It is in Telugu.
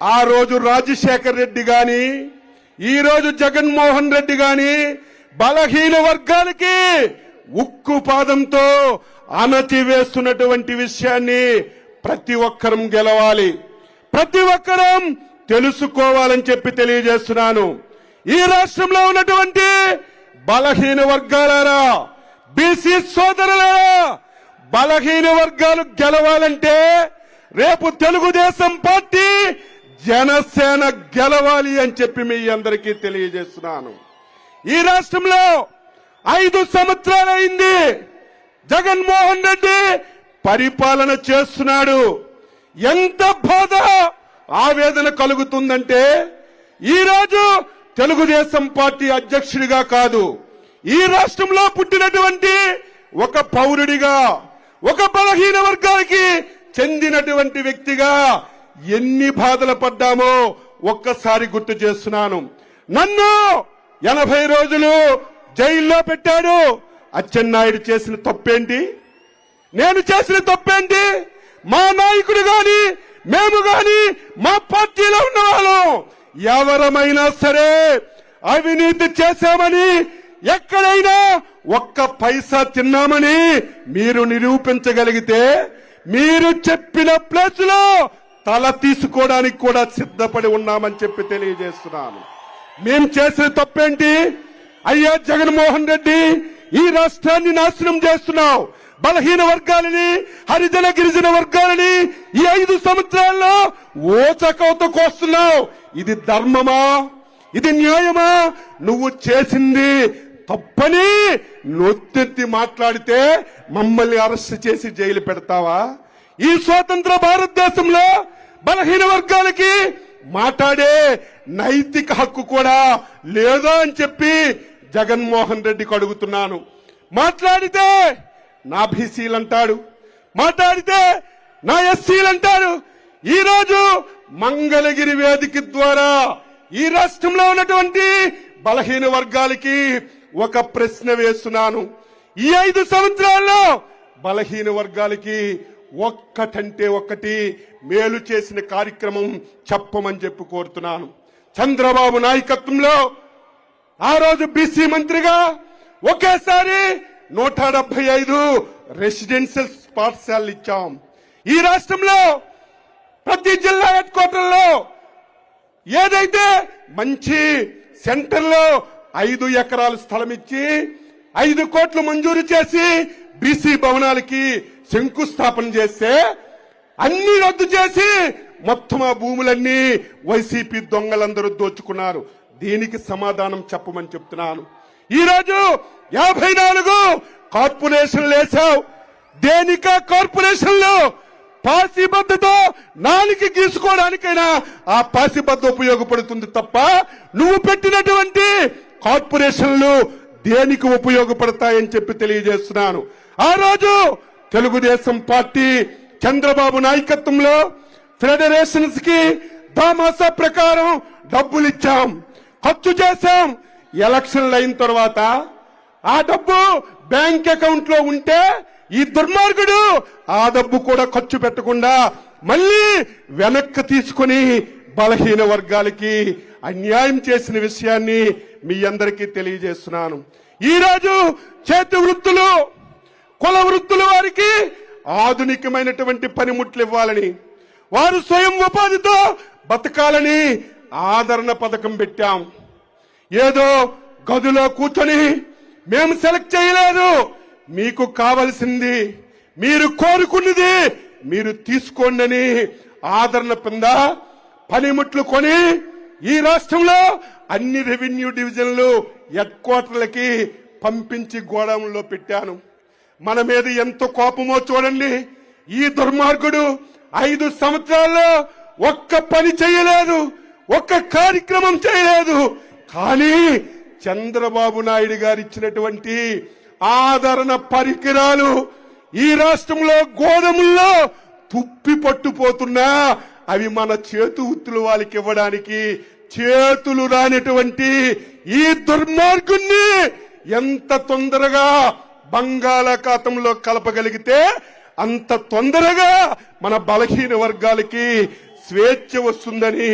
ఆ రోజు రాజశేఖర్ రెడ్డి గాని ఈ రోజు జగన్మోహన్ రెడ్డి గాని బలహీన వర్గాలకి ఉక్కు పాదంతో అణచివేస్తున్నటువంటి విషయాన్ని ప్రతి ఒక్కరం గెలవాలి, ప్రతి ఒక్కరం తెలుసుకోవాలని చెప్పి తెలియజేస్తున్నాను. ఈ రాష్ట్రంలో ఉన్నటువంటి బలహీన వర్గాలారా, బీసీ సోదరులారా, బలహీన వర్గాలు గెలవాలంటే రేపు తెలుగుదేశం పార్టీ జనసేన గెలవాలి అని చెప్పి మీ అందరికీ తెలియజేస్తున్నాను. ఈ రాష్ట్రంలో 5 సంవత్సరాలైంది జగన్మోహన్ రెడ్డి పరిపాలన చేస్తున్నాడు. ఎంత బాధ ఆవేదన కలుగుతుందంటే ఈరోజు తెలుగుదేశం పార్టీ అధ్యక్షుడిగా కాదు, ఈ రాష్ట్రంలో పుట్టినటువంటి ఒక పౌరుడిగా, ఒక బలహీన వర్గానికి చెందినటువంటి వ్యక్తిగా ఎన్ని బాధలు పడ్డామో ఒక్కసారి గుర్తు చేస్తున్నాను. నన్ను 80 రోజులు జైల్లో పెట్టాడు. అచ్చెన్నాయుడు చేసిన తప్పేంటి? నేను చేసిన తప్పేంటి? మా నాయకుడు గాని మేము గాని మా పార్టీలో ఉన్న వాళ్ళం ఎవరమైనా సరే అవినీతి చేశామని, ఎక్కడైనా ఒక్క పైసా తిన్నామని మీరు నిరూపించగలిగితే మీరు చెప్పిన ప్లేస్ లో తల తీసుకోవడానికి కూడా సిద్ధపడి ఉన్నామని చెప్పి తెలియజేస్తున్నాను. మేం చేసిన తప్పేంటి? అయ్యా జగన్మోహన్ రెడ్డి, ఈ రాష్ట్రాన్ని నాశనం చేస్తున్నావు. బలహీన వర్గాలని, హరిజన గిరిజన వర్గాలని ఈ 5 సంవత్సరాల్లో ఓచకవత కోస్తున్నావు. ఇది ధర్మమా? ఇది న్యాయమా? నువ్వు చేసింది తప్పని నొత్తెత్తి మాట్లాడితే మమ్మల్ని అరెస్ట్ చేసి జైలు పెడతావా? ఈ స్వతంత్ర భారతదేశంలో బలహీన వర్గాలకి మాట్లాడే నైతిక హక్కు కూడా లేదా అని చెప్పి జగన్మోహన్ రెడ్డికి అడుగుతున్నాను. మాట్లాడితే నా బీసీలు అంటాడు, మాట్లాడితే నా ఎస్సీలు అంటాడు. ఈ రోజు మంగళగిరి వేదిక ద్వారా ఈ రాష్ట్రంలో ఉన్నటువంటి బలహీన వర్గాలకి ఒక ప్రశ్న వేస్తున్నాను. ఈ 5 సంవత్సరాల్లో బలహీన వర్గాలకి ఒక్కటంటే ఒక్కటి మేలు చేసిన కార్యక్రమం చెప్పమని చెప్పి కోరుతున్నాను. చంద్రబాబు నాయకత్వంలో ఆ రోజు బీసీ మంత్రిగా ఒకేసారి 175 రెసిడెన్షియల్ పాఠశాలలు ఇచ్చాం. ఈ రాష్ట్రంలో ప్రతి జిల్లా హెడ్ క్వార్టర్లో ఏదైతే మంచి సెంటర్లో 5 ఎకరాల స్థలం ఇచ్చి 5 కోట్లు మంజూరు చేసి బీసీ భవనాలకి శంకుస్థాపన చేస్తే అన్ని రద్దు చేసి మొత్తం ఆ భూములన్నీ వైసీపీ దొంగలందరూ దోచుకున్నారు. దీనికి సమాధానం చెప్పమని చెప్తున్నాను. ఈ రోజు 54 కార్పొరేషన్లు వేశావు. దేనికా కార్పొరేషన్లు? పాసిబద్దతో నాలుగు గీసుకోవడానికైనా ఆ పాసిబద్ద ఉపయోగపడుతుంది తప్ప నువ్వు పెట్టినటువంటి కార్పొరేషన్లు దేనికి ఉపయోగపడతాయని చెప్పి తెలియజేస్తున్నాను. ఆ రోజు తెలుగుదేశం పార్టీ చంద్రబాబు నాయకత్వంలో ఫెడరేషన్స్ కి దామాసా ప్రకారం డబ్బులు ఇచ్చాం, ఖర్చు చేశాం. ఎలక్షన్లు అయిన తర్వాత ఆ డబ్బు బ్యాంక్ అకౌంట్ లో ఉంటే ఈ దుర్మార్గుడు ఆ డబ్బు కూడా ఖర్చు పెట్టకుండా మళ్ళీ వెనక్కి తీసుకుని బలహీన వర్గాలకి అన్యాయం చేసిన విషయాన్ని మీ అందరికీ తెలియజేస్తున్నాను. ఈ రోజు చేతి వృత్తులు, కుల వృత్తుల వారికి ఆధునికమైనటువంటి పనిముట్లు ఇవ్వాలని, వారు స్వయం ఉపాధితో బతకాలని ఆదరణ పథకం పెట్టాం. ఏదో గదిలో కూర్చొని మేము సెలెక్ట్ చేయలేదు, మీకు కావలసింది, మీరు కోరుకున్నది మీరు తీసుకోండి అని ఆదరణ కింద పనిముట్లు కొని ఈ రాష్ట్రంలో అన్ని రెవెన్యూ డివిజన్లు హెడ్ క్వార్టర్లకి పంపించి గోడౌన్లో పెట్టాను. మన మీద ఎంత కోపమో చూడండి. ఈ దుర్మార్గుడు 5 సంవత్సరాల్లో ఒక్క పని చేయలేదు, ఒక్క కార్యక్రమం చేయలేదు. కానీ చంద్రబాబు నాయుడు గారు ఇచ్చినటువంటి ఆదరణ పరికరాలు ఈ రాష్ట్రంలో గోడముల్లో తుప్పి పట్టుపోతున్నా అవి మన చేతు ఉత్తులు వాళ్ళకి ఇవ్వడానికి చేతులు రానటువంటి ఈ దుర్మార్గుణ్ణి ఎంత తొందరగా బంగాళాఖాతంలో కలపగలిగితే అంత తొందరగా మన బలహీన వర్గాలకి స్వేచ్ఛ వస్తుందని